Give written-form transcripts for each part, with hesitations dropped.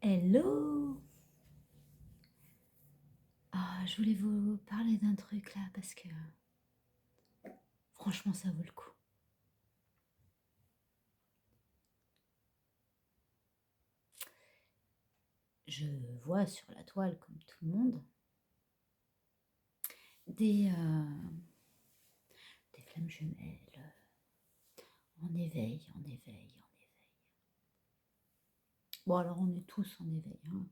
Hello! Ah, je voulais vous parler d'un truc là parce que franchement ça vaut le coup. Je vois sur la toile, comme tout le monde, des flammes jumelles en éveil, en éveil, en éveil. Bon alors on est tous en éveil, hein.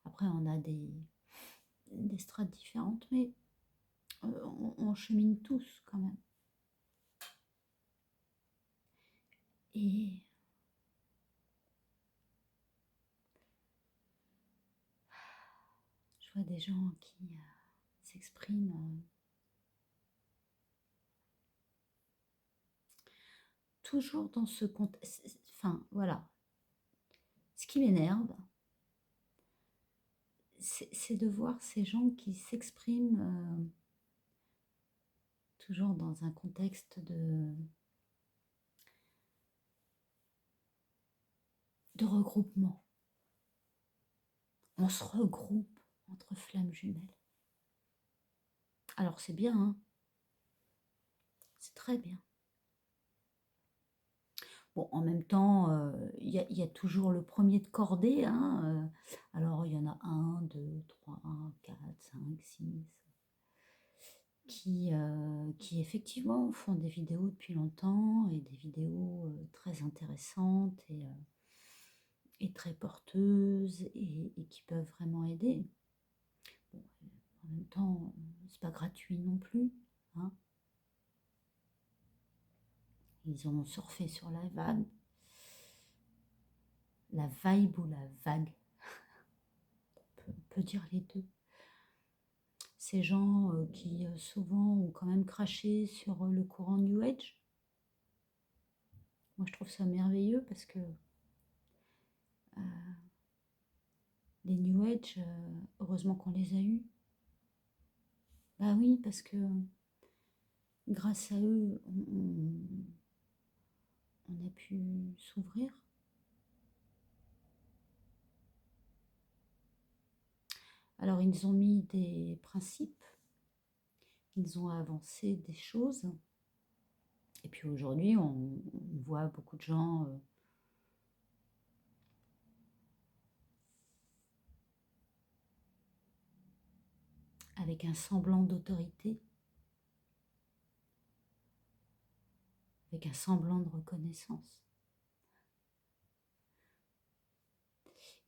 Après on a des strates différentes, mais on chemine tous quand même. Et je vois des gens qui s'expriment toujours dans ce contexte. Enfin voilà, ce qui m'énerve, c'est de voir ces gens qui s'expriment toujours dans un contexte de regroupement. On se regroupe entre flammes jumelles. Alors c'est bien, hein, c'est très bien. Bon, en même temps, y a toujours le premier de cordée, hein, alors il y en a un, deux, trois, quatre, cinq, six, qui effectivement font des vidéos depuis longtemps et des vidéos très intéressantes et très porteuses et qui peuvent vraiment aider. Bon, en même temps, c'est pas gratuit non plus, hein. Ils ont surfé sur la vague, la vibe ou la vague, on peut dire les deux. Ces gens qui souvent ont quand même craché sur le courant New Age. Moi je trouve ça merveilleux parce que les New Age, heureusement qu'on les a eus. Bah oui, parce que grâce à eux, on a pu s'ouvrir. Alors ils ont mis des principes, ils ont avancé des choses. Et puis aujourd'hui, on voit beaucoup de gens avec un semblant d'autorité, avec un semblant de reconnaissance.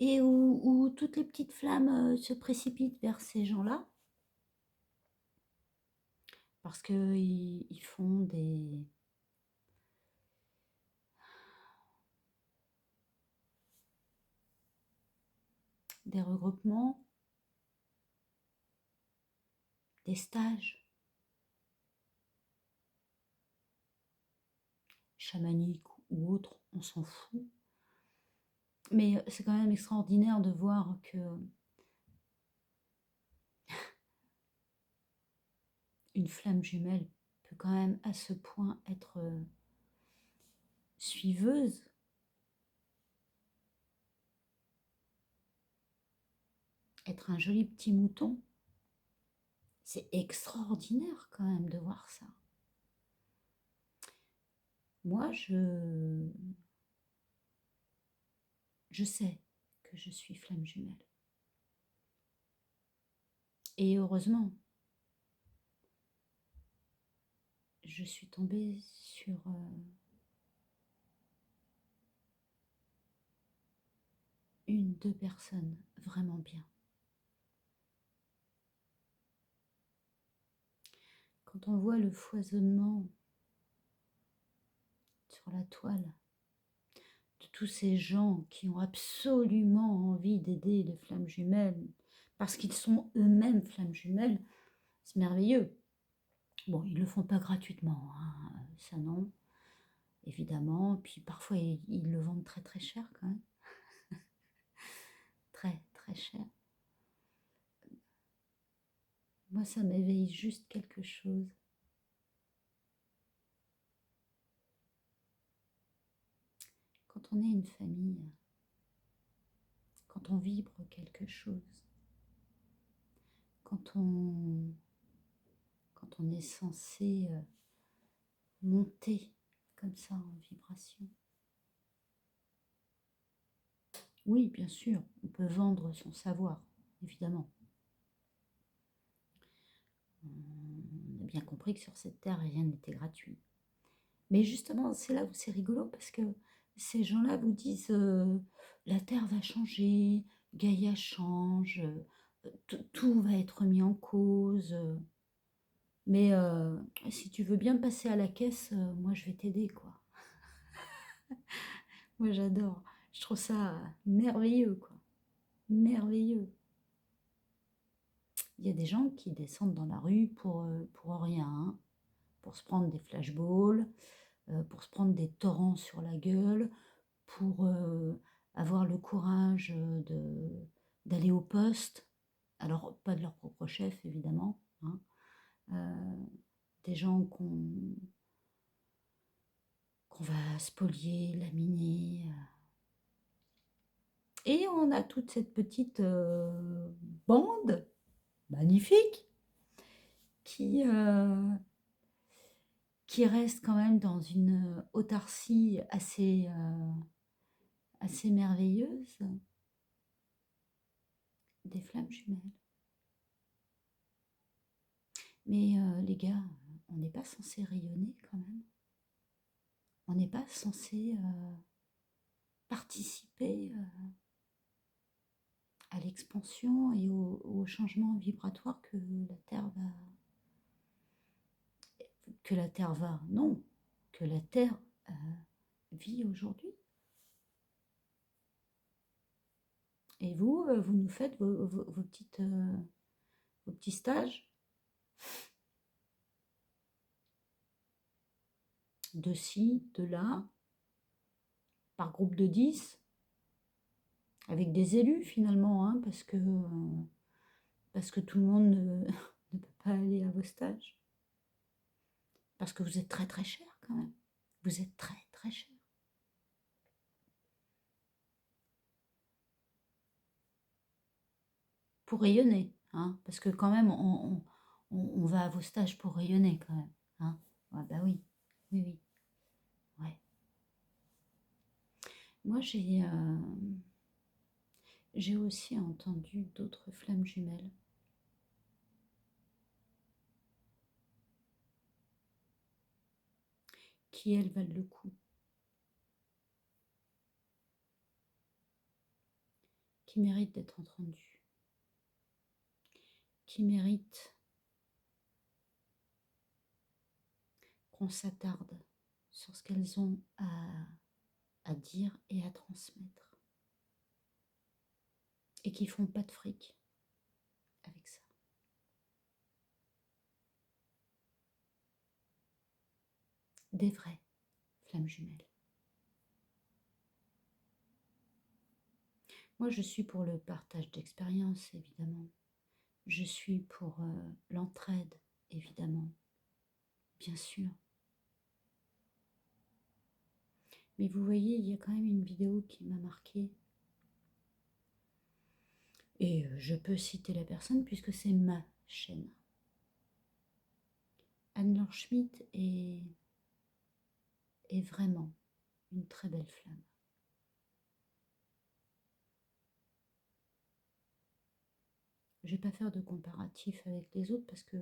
Et où toutes les petites flammes se précipitent vers ces gens-là, parce qu'ils font des regroupements, des stages chamaniques ou autres, on s'en fout. Mais c'est quand même extraordinaire de voir que une flamme jumelle peut quand même à ce point être suiveuse, être un joli petit mouton. C'est extraordinaire quand même de voir ça. Moi, je sais que je suis flamme jumelle. Et heureusement, je suis tombée sur deux personnes vraiment bien. Quand on voit le foisonnement sur la toile de tous ces gens qui ont absolument envie d'aider les flammes jumelles, parce qu'ils sont eux-mêmes flammes jumelles, c'est merveilleux. Bon, ils ne le font pas gratuitement, hein, ça non, évidemment. Puis parfois, ils le vendent très très cher quand même. Très très cher. Moi, ça m'éveille juste quelque chose. Quand on est une famille, quand on vibre quelque chose, quand on, quand on est censé monter comme ça en vibration. Oui, bien sûr, on peut vendre son savoir, évidemment. On a bien compris que sur cette terre, rien n'était gratuit. Mais justement, c'est là où c'est rigolo, parce que ces gens-là vous disent la terre va changer, Gaïa change, tout va être mis en cause. Mais si tu veux bien passer à la caisse, moi je vais t'aider, quoi. Moi j'adore. Je trouve ça merveilleux, quoi. Merveilleux. Il y a des gens qui descendent dans la rue pour rien, hein, pour se prendre des flashballs, pour se prendre des torrents sur la gueule, pour avoir le courage d'aller au poste. Alors, pas de leur propre chef, évidemment, hein. Des gens qu'on va spolier, laminer. Et on a toute cette petite bande magnifique qui reste quand même dans une autarcie assez merveilleuse, des flammes jumelles. Mais les gars, on n'est pas censé rayonner quand même. On n'est pas censé participer à l'expansion et au changement vibratoire que la Terre va... Non, que la Terre vit aujourd'hui. Et vous, vous nous faites vos petits stages de ci, de là, par groupe de 10, avec des élus finalement, hein, parce que tout le monde ne peut pas aller à vos stages. Parce que vous êtes très très cher quand même. Vous êtes très très cher. Pour rayonner, hein, parce que quand même on va à vos stages pour rayonner quand même. Hein. Ouais, bah oui, oui, oui. Ouais. Moi j'ai aussi entendu d'autres flammes jumelles. Qui elles valent le coup. Qui méritent d'être entendues. Qui méritent qu'on s'attarde sur ce qu'elles ont à dire et à transmettre. Et qui font pas de fric avec ça. Des vraies flammes jumelles. Moi, je suis pour le partage d'expériences, évidemment. Je suis pour l'entraide, évidemment. Bien sûr. Mais vous voyez, il y a quand même une vidéo qui m'a marquée. Et je peux citer la personne puisque c'est ma chaîne. Anne-Laure Schmitt est vraiment une très belle flamme. Je ne vais pas faire de comparatif avec les autres parce que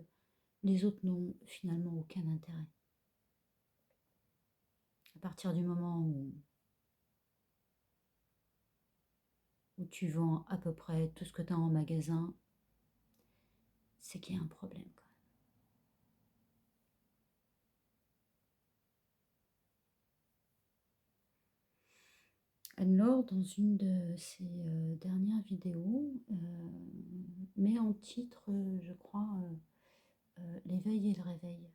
les autres n'ont finalement aucun intérêt. À partir du moment où tu vends à peu près tout ce que tu as en magasin, c'est qu'il y a un problème quand même. Anne-Laure, dans une de ses dernières vidéos, met en titre, je crois, l'éveil et le réveil.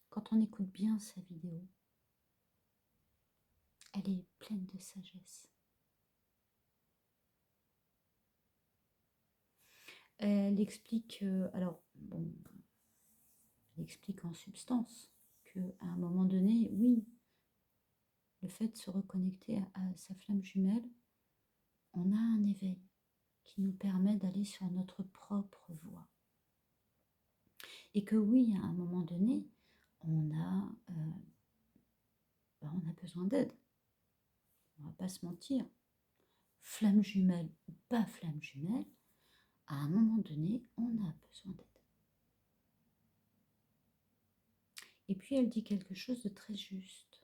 Quand on écoute bien sa vidéo, elle est pleine de sagesse. Elle explique, alors, bon, elle explique en substance qu'à un moment donné, oui, le fait de se reconnecter à sa flamme jumelle, on a un éveil qui nous permet d'aller sur notre propre voie. Et que oui, à un moment donné, on a besoin d'aide. On ne va pas se mentir. Flamme jumelle ou pas flamme jumelle, à un moment donné, on a besoin d'aide. Et puis elle dit quelque chose de très juste.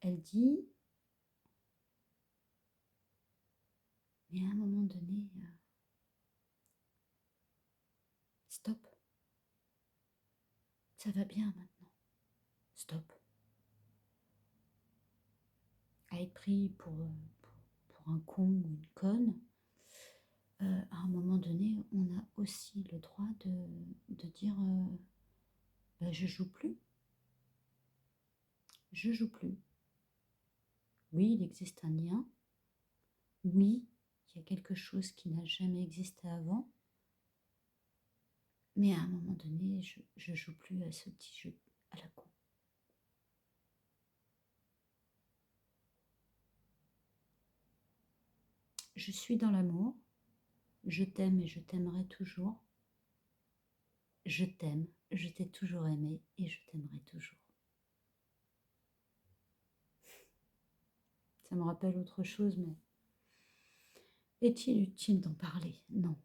Elle dit, mais à un moment donné, stop. Ça va bien maintenant. Stop. À être pris pour un con ou une conne, à un moment donné, on a aussi le droit de dire je joue plus. Je joue plus. Oui, il existe un lien. Oui, il y a quelque chose qui n'a jamais existé avant. Mais à un moment donné, je joue plus à ce petit jeu à la con. Je suis dans l'amour. Je t'aime et je t'aimerai toujours. Je t'aime, je t'ai toujours aimé et je t'aimerai toujours. Ça me rappelle autre chose, mais est-il utile d'en parler? Non.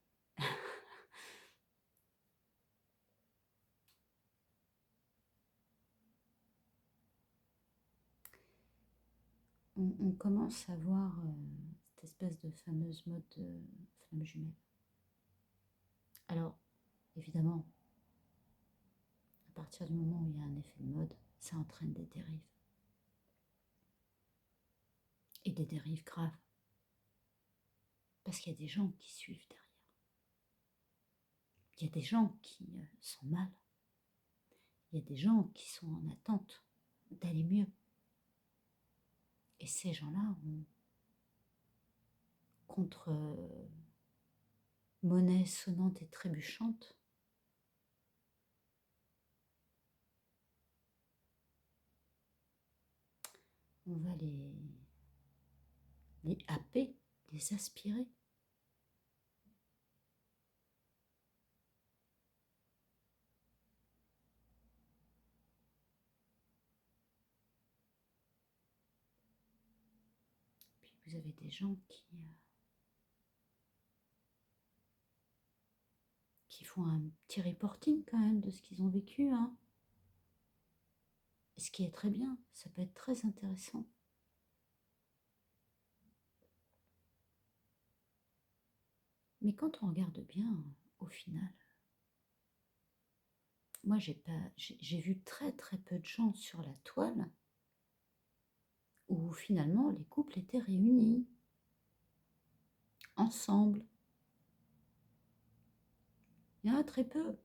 On commence à voir cette espèce de fameuse mode de flamme jumelle. Alors, évidemment, à partir du moment où il y a un effet de mode, ça entraîne des dérives. Et des dérives graves. Parce qu'il y a des gens qui suivent derrière. Il y a des gens qui sont mal. Il y a des gens qui sont en attente d'aller mieux. Et ces gens-là ont, contre monnaie sonnante et trébuchante, on va les happer, les aspirer. Puis vous avez des gens qui font un petit reporting quand même de ce qu'ils ont vécu. Hein. Ce qui est très bien, ça peut être très intéressant. Mais quand on regarde bien, au final, moi j'ai vu très très peu de gens sur la toile où finalement les couples étaient réunis, ensemble. Il y en a très peu.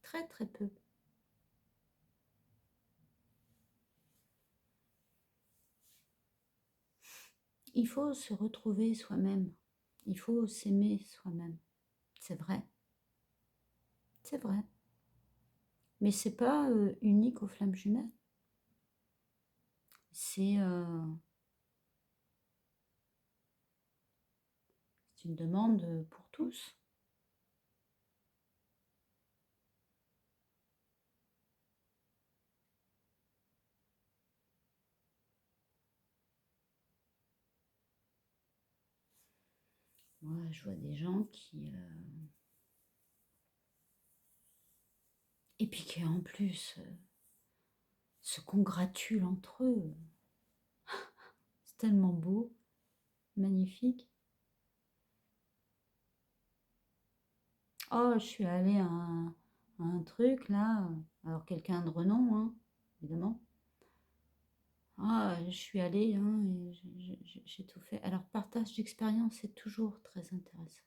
Très très peu. Il faut se retrouver soi-même. Il faut s'aimer soi-même. C'est vrai. C'est vrai. Mais c'est pas unique aux flammes jumelles. C'est une demande pour tous. Moi, je vois des gens qui... et puis qui en plus se congratulent entre eux. C'est tellement beau, magnifique. Oh, je suis allée à un truc là, alors quelqu'un de renom, hein, évidemment. Ah, je suis allée, hein, et j'ai tout fait. Alors, partage d'expérience, c'est toujours très intéressant.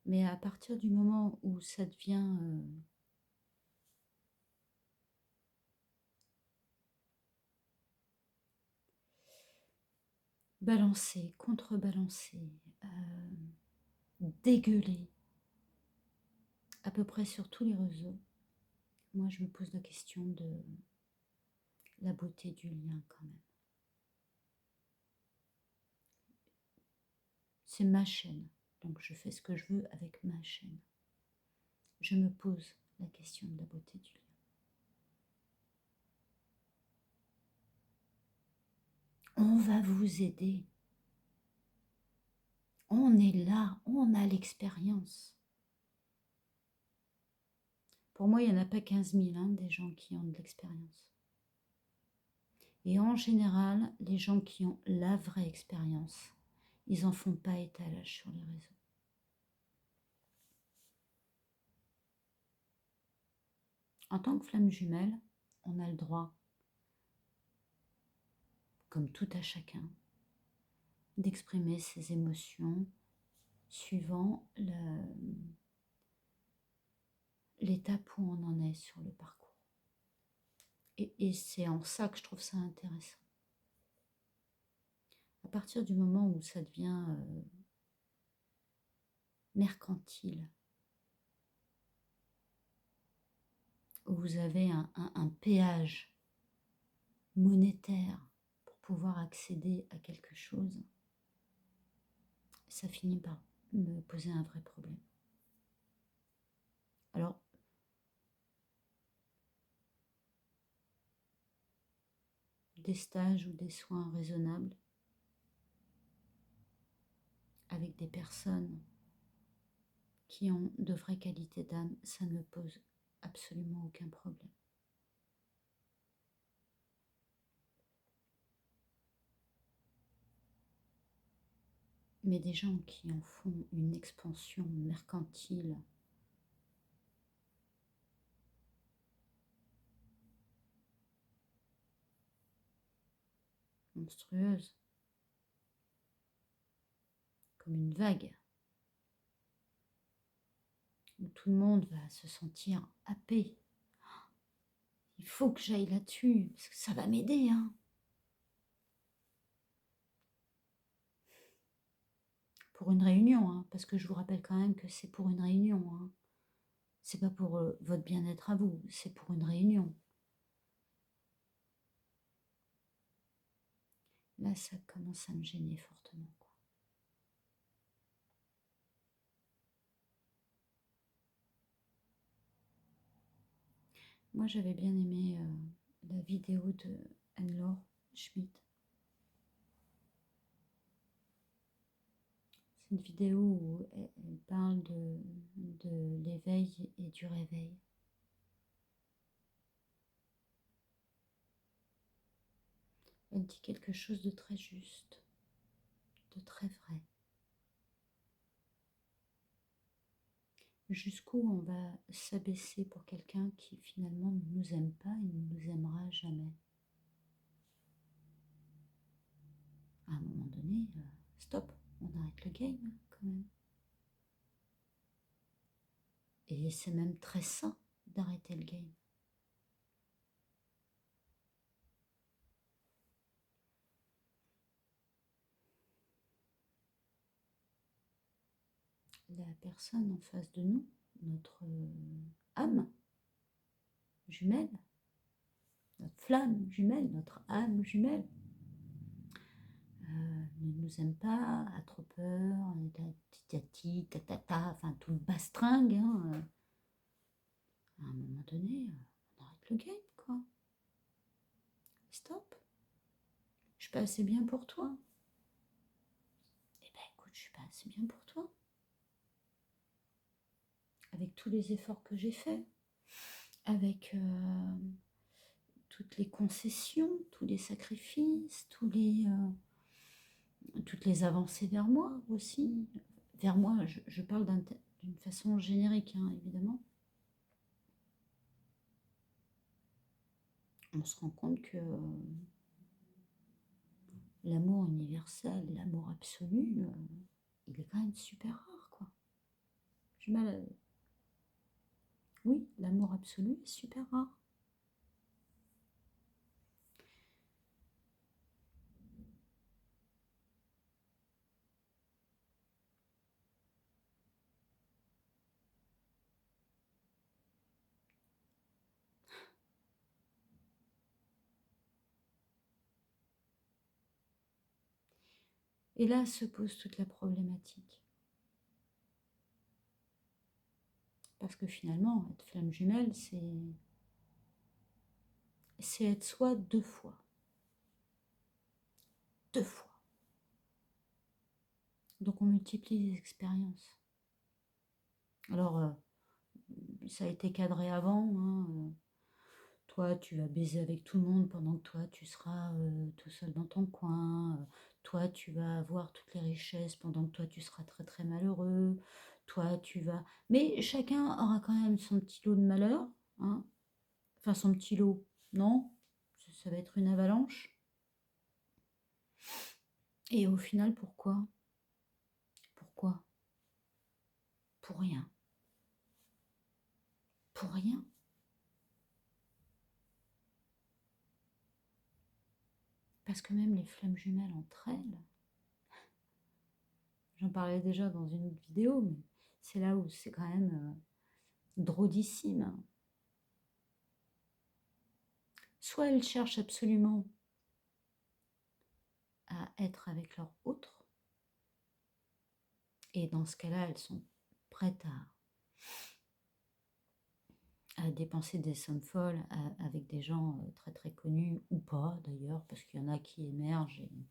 Mais à partir du moment où ça devient balancé, contrebalancé, dégueulé, à peu près sur tous les réseaux, moi je me pose la question de la beauté du lien quand même. C'est ma chaîne, donc je fais ce que je veux avec ma chaîne. Je me pose la question de la beauté du lien. On va vous aider. On est là, on a l'expérience. Pour moi, il n'y en a pas 15 000 des gens qui ont de l'expérience. Et en général, les gens qui ont la vraie expérience, ils n'en font pas étalage sur les réseaux. En tant que flamme jumelle, on a le droit, comme tout à chacun, d'exprimer ses émotions suivant l'étape où on en est sur le parcours. Et c'est en ça que je trouve ça intéressant. À partir du moment où ça devient mercantile, où vous avez un péage monétaire pour pouvoir accéder à quelque chose, ça finit par me poser un vrai problème. Alors, des stages ou des soins raisonnables avec des personnes qui ont de vraies qualités d'âme, ça ne me pose absolument aucun problème. Mais des gens qui en font une expansion mercantile, monstrueuse, comme une vague, où tout le monde va se sentir happé. Il faut que j'aille là-dessus, parce que ça va m'aider, hein. Pour une réunion, hein, parce que je vous rappelle quand même que c'est pour une réunion. Hein. C'est pas pour votre bien-être à vous, c'est pour une réunion. Là, ça commence à me gêner fortement, quoi. Moi, j'avais bien aimé la vidéo de Anne-Laure Schmitt. C'est une vidéo où elle parle de l'éveil et du réveil. Elle dit quelque chose de très juste, de très vrai. Jusqu'où on va s'abaisser pour quelqu'un qui finalement ne nous aime pas et ne nous aimera jamais. À un moment donné, stop, on arrête le game quand même. Et c'est même très sain d'arrêter le game. La personne en face de nous, notre âme jumelle, notre flamme jumelle, notre âme jumelle, ne nous aime pas, a trop peur, tati, tatata, enfin tout le bastringue. Hein. À un moment donné, on arrête le game, quoi. Stop. Je suis pas assez bien pour toi. Eh ben écoute, je suis pas assez bien pour toi. Avec tous les efforts que j'ai faits, avec toutes les concessions, tous les sacrifices, toutes les avancées vers moi aussi. Vers moi, je parle d'une façon générique, hein, évidemment. On se rend compte que l'amour universel, l'amour absolu, il est quand même super rare, quoi. J'ai mal à... Oui, l'amour absolu est super rare. Et là se pose toute la problématique. Parce que finalement, être flamme jumelle, c'est être soi 2 fois. 2 fois. Donc on multiplie les expériences. Alors, ça a été cadré avant, hein, toi, tu vas baiser avec tout le monde pendant que toi, tu seras tout seul dans ton coin. Toi, tu vas avoir toutes les richesses pendant que toi, tu seras très très malheureux. Toi, tu vas... Mais chacun aura quand même son petit lot de malheur. Hein. Enfin, son petit lot, non. Ça va être une avalanche. Et au final, pourquoi? Pourquoi? Pour rien. Pour rien. Parce que même les flammes jumelles entre elles, j'en parlais déjà dans une autre vidéo, mais c'est là où c'est quand même drôlissime. Soit elles cherchent absolument à être avec leur autre, et dans ce cas-là, elles sont prêtes à dépenser des sommes folles avec des gens très très connus, ou pas d'ailleurs, parce qu'il y en a qui émergent et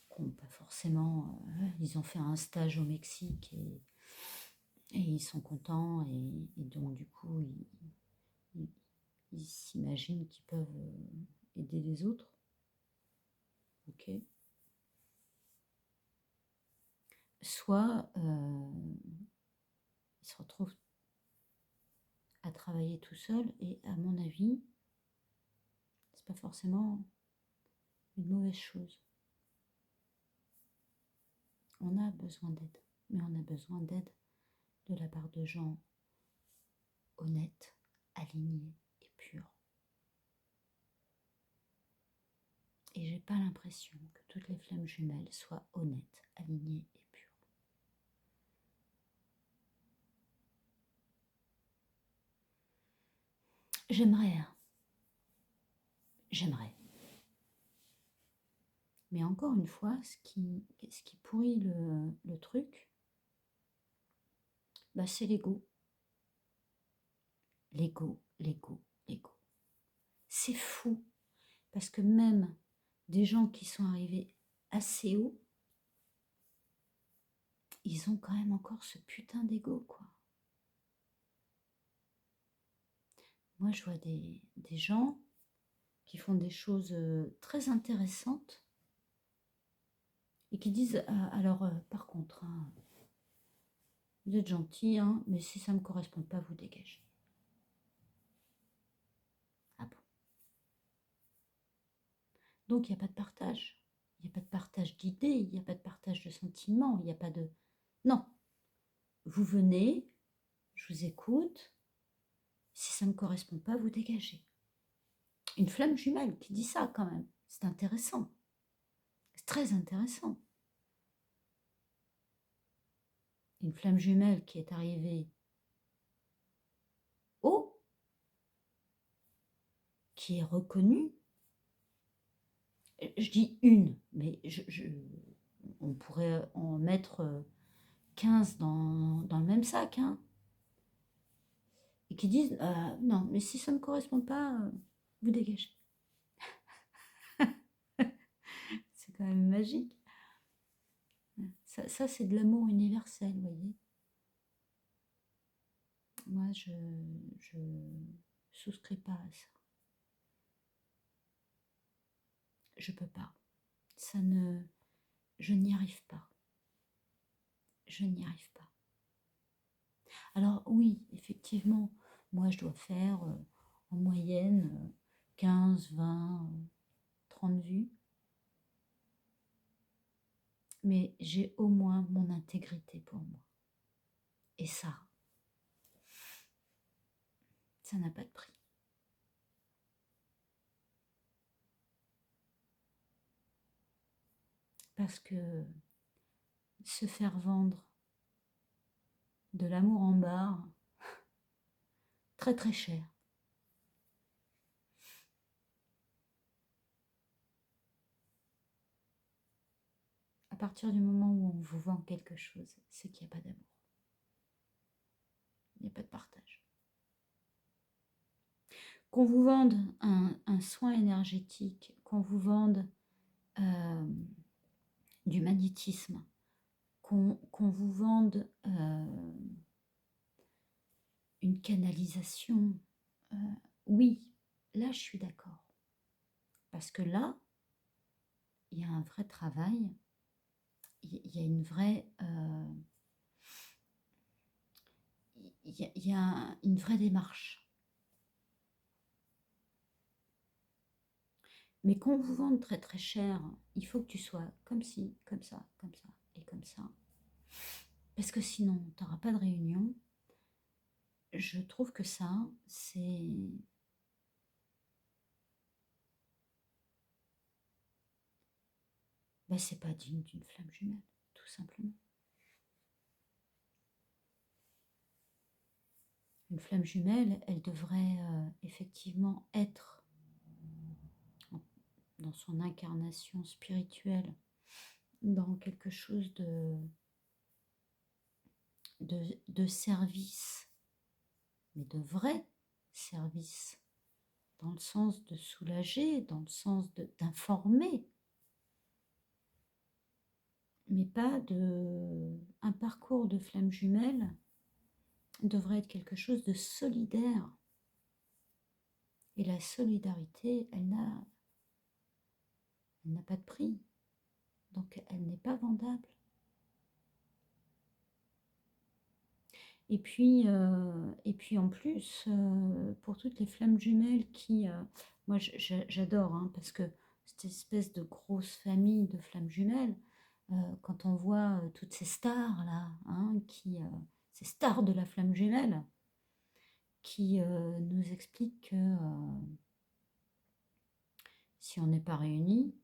qui n'ont pas forcément... ils ont fait un stage au Mexique et ils sont contents, et donc du coup, ils s'imaginent qu'ils peuvent aider les autres. Ok. Soit ils se retrouvent à travailler tout seul, et à mon avis, c'est pas forcément une mauvaise chose. On a besoin d'aide, mais on a besoin d'aide de la part de gens honnêtes, alignés et purs. Et j'ai pas l'impression que toutes les flammes jumelles soient honnêtes, alignées et pures. J'aimerais, hein. J'aimerais. Mais encore une fois, ce qui pourrit le truc, bah c'est l'ego. L'ego, l'ego, l'ego. C'est fou, parce que même des gens qui sont arrivés assez haut, ils ont quand même encore ce putain d'ego, quoi. Moi, je vois des gens qui font des choses très intéressantes et qui disent alors, par contre, hein, vous êtes gentil, hein, mais si ça ne me correspond pas, vous dégagez. Ah bon? Donc, il n'y a pas de partage. Il n'y a pas de partage d'idées, il n'y a pas de partage de sentiments, il n'y a pas de... Non. Vous venez, je vous écoute. Si ça ne me correspond pas, vous dégagez. Une flamme jumelle qui dit ça quand même. C'est intéressant. C'est très intéressant. Une flamme jumelle qui est arrivée haut, qui est reconnue. Je dis une, mais on pourrait en mettre 15 dans le même sac. Hein, et qui disent non, mais si ça ne me correspond pas, vous dégagez. C'est quand même magique. Ça c'est de l'amour universel, vous voyez. Moi, je souscris pas à ça. Je peux pas. Je n'y arrive pas. Je n'y arrive pas. Alors oui, effectivement, moi je dois faire en moyenne 15, 20, 30 vues. Mais j'ai au moins mon intégrité pour moi. Et ça n'a pas de prix. Parce que se faire vendre de l'amour en barre, très très cher. À partir du moment où on vous vend quelque chose, c'est qu'il n'y a pas d'amour. Il n'y a pas de partage. Qu'on vous vende un soin énergétique, qu'on vous vende du magnétisme, qu'on vous vende une canalisation, oui, là je suis d'accord. Parce que là, il y a un vrai travail, il y a une vraie... il y a une vraie démarche. Mais qu'on vous vende très très cher, il faut que tu sois comme ci, comme ça et comme ça. Parce que sinon, tu n'auras pas de réunion. Je trouve que ça, c'est... Ben, c'est pas digne d'une flamme jumelle, tout simplement. Une flamme jumelle, elle devrait effectivement être dans son incarnation spirituelle, dans quelque chose de service, mais de vrai service, dans le sens de soulager, dans le sens d'informer, mais pas de... Un parcours de flamme jumelle devrait être quelque chose de solidaire. Et la solidarité, elle n'a pas de prix, donc elle n'est pas vendable. Et puis en plus, pour toutes les flammes jumelles qui... moi, j'adore, hein, parce que cette espèce de grosse famille de flammes jumelles, quand on voit toutes ces stars-là, hein, ces stars de la flamme jumelle, qui nous expliquent que si on n'est pas réunis,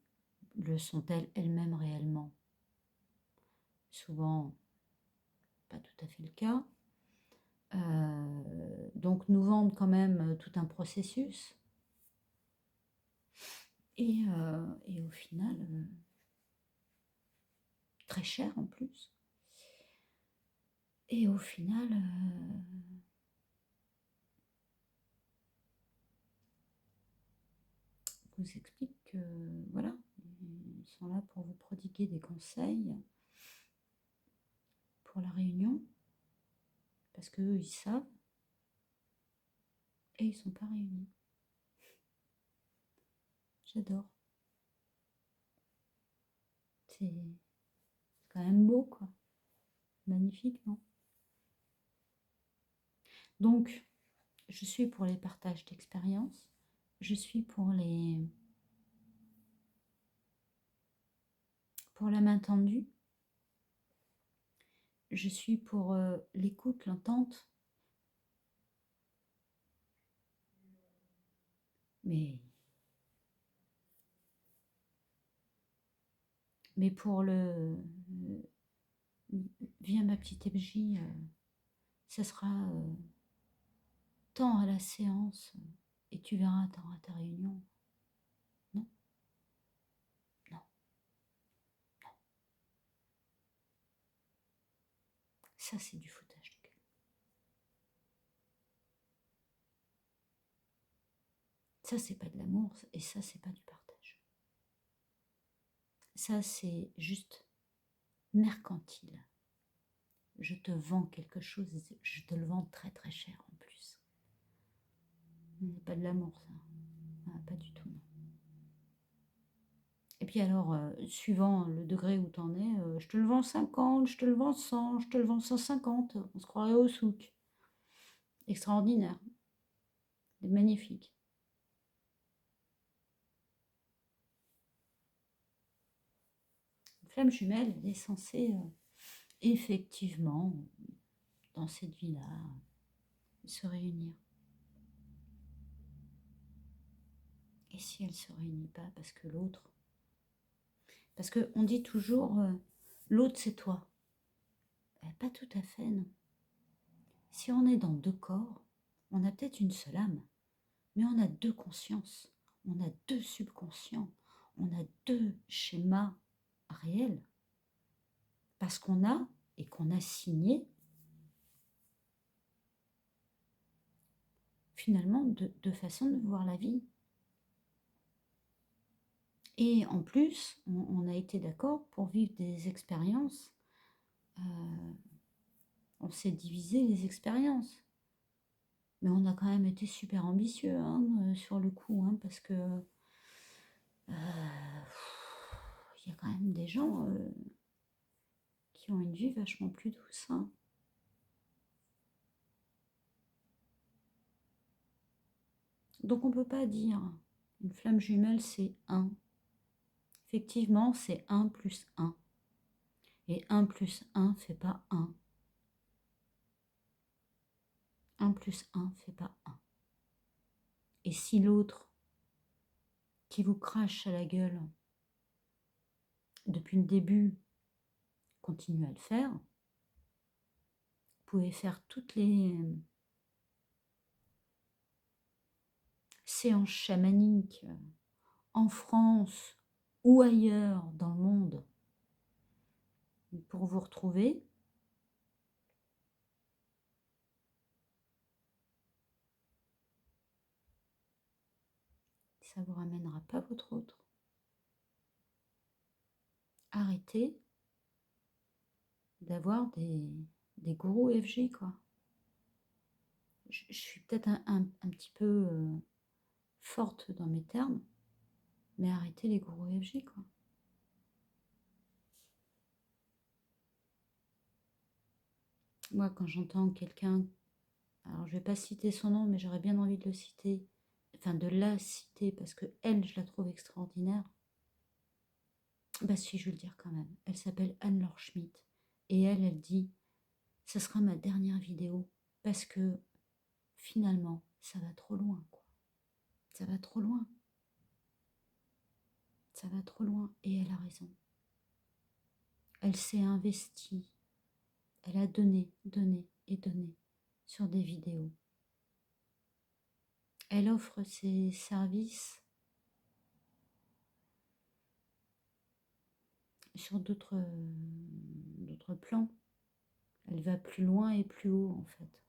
le sont-elles elles-mêmes réellement? Souvent, pas tout à fait le cas. Donc nous vendent quand même tout un processus. Et au final, très cher en plus. Et au final, vous explique que voilà, ils sont là pour vous prodiguer des conseils pour la réunion, parce qu'eux, ils savent, et ils ne sont pas réunis. J'adore. C'est quand même beau, quoi. Magnifique, non? Donc, je suis pour les partages d'expériences, je suis pour la main tendue, je suis pour l'écoute, l'entente, mais pour viens ma petite MJ, ça sera tant à la séance et tu verras tant à ta réunion. Non, non, non. Ça, c'est du foutage de gueule. Ça, c'est pas de l'amour et ça, c'est pas du partage. Ça, c'est juste mercantile. Je te vends quelque chose, je te le vends très très cher en plus. Ce n'est pas de l'amour, ça. Ah, pas du tout, non. Et puis alors, suivant le degré où tu en es, je te le vends 50, je te le vends 100, je te le vends 150. On se croirait au souk. Extraordinaire. Magnifique. Une flamme jumelle, elle est censée, effectivement, dans cette vie-là, se réunir. Et si elle ne se réunit pas parce que l'autre... Parce qu'on dit toujours, l'autre c'est toi. Pas tout à fait, non. Si on est dans deux corps, on a peut-être une seule âme, mais on a deux consciences, on a deux subconscients, on a deux schémas réels. parce qu'on a et qu'on a signé finalement deux façons de voir la vie. Et en plus, on a été d'accord pour vivre des expériences. On s'est divisé les expériences. Mais on a quand même été super ambitieux hein, sur le coup, hein, parce que il y a quand même des gens qui ont une vie vachement plus douce. Hein. Donc on ne peut pas dire une flamme jumelle c'est 1. Effectivement, c'est 1 plus 1. Et 1 plus 1 fait pas 1. 1 plus 1 fait pas 1. Et si l'autre qui vous crache à la gueule depuis le début continue à le faire, vous pouvez faire toutes les séances chamaniques en France ou ailleurs dans le monde pour vous retrouver. Ça ne vous ramènera pas votre autre. Arrêtez d'avoir des gourous FG, quoi. Je suis peut-être un petit peu forte dans mes termes, mais arrêtez les gourous FG, quoi. Moi, quand j'entends quelqu'un, alors je vais pas citer son nom, mais j'aurais bien envie de le citer, enfin de la citer, parce que elle, je la trouve extraordinaire. Bah si, je vais le dire quand même. Elle s'appelle Anne-Laure Schmitt. Et elle dit, ce sera ma dernière vidéo, parce que finalement, ça va trop loin, quoi. Ça va trop loin. Ça va trop loin. Et elle a raison. Elle s'est investie. Elle a donné, donné et donné sur des vidéos. Elle offre ses services sur d'autres plans. Elle va plus loin et plus haut, en fait.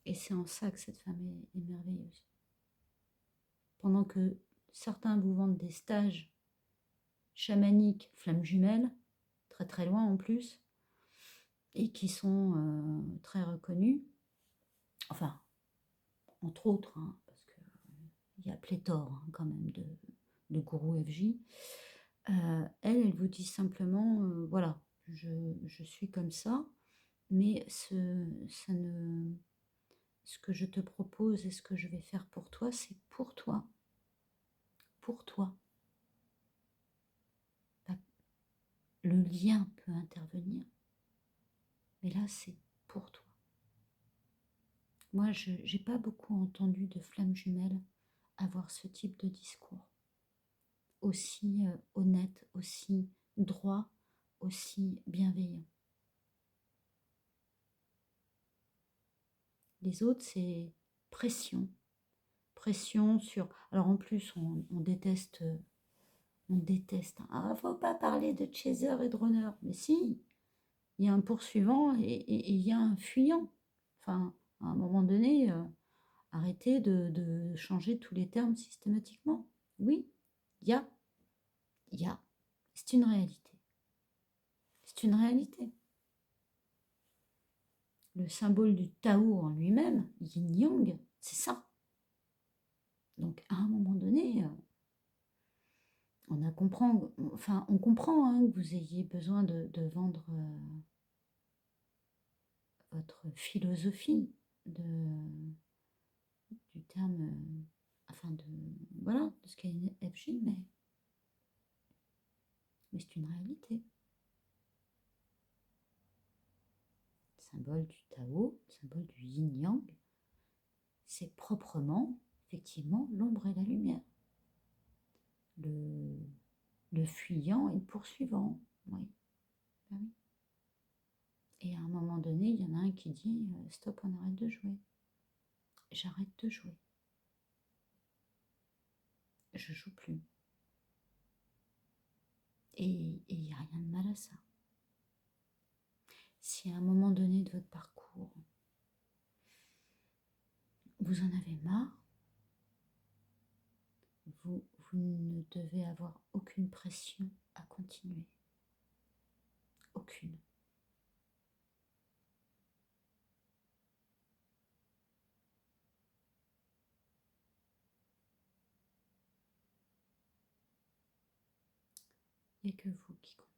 Et c'est en ça que cette femme est merveilleuse. Pendant que certains vous vendent des stages chamaniques, flammes jumelles, très très loin en plus, et qui sont très reconnus, enfin, entre autres, hein, parce qu'il y a pléthore hein, quand même de gourous FJ, elle vous dit simplement, voilà, je suis comme ça, mais ce que je te propose et ce que je vais faire pour toi, c'est pour toi. Pour toi. Le lien peut intervenir, mais là, c'est pour toi. Moi, je n'ai pas beaucoup entendu de flammes jumelles avoir ce type de discours. Aussi honnête, aussi droit, aussi bienveillant. Les autres, c'est pression. Pression sur... Alors en plus, on déteste... On déteste. Ah, faut pas parler de chaser et de runner. Mais si, il y a un poursuivant et il y a un fuyant. Enfin, à un moment donné, arrêtez de changer tous les termes systématiquement. Oui, il y a. Il y a. C'est une réalité. C'est une réalité. Le symbole du Tao en lui-même, yin-yang, c'est ça. Donc à un moment donné, on comprend hein, que vous ayez besoin de vendre votre philosophie du terme, voilà, de ce qu'est une FJ, mais c'est une réalité. Symbole du Tao, symbole du yin-yang, c'est proprement, effectivement, l'ombre et la lumière. Le fuyant et le poursuivant, oui. Ben oui. Et à un moment donné, il y en a un qui dit stop, on arrête de jouer. J'arrête de jouer. Je joue plus. Et il n'y a rien de mal à ça. si à un moment donné de votre parcours, vous en avez marre, vous ne devez avoir aucune pression à continuer. Aucune. Il n'y a que vous qui comptez.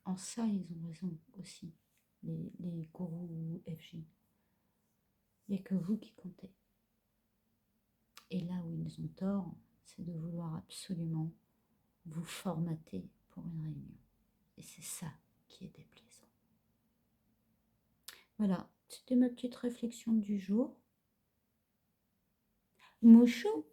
En ça, ils ont raison aussi, les gourous FJ. Il n'y a que vous qui comptez. Et là où ils ont tort, c'est de vouloir absolument vous formater pour une réunion. Et c'est ça qui est déplaisant. Voilà, c'était ma petite réflexion du jour. Mouchou!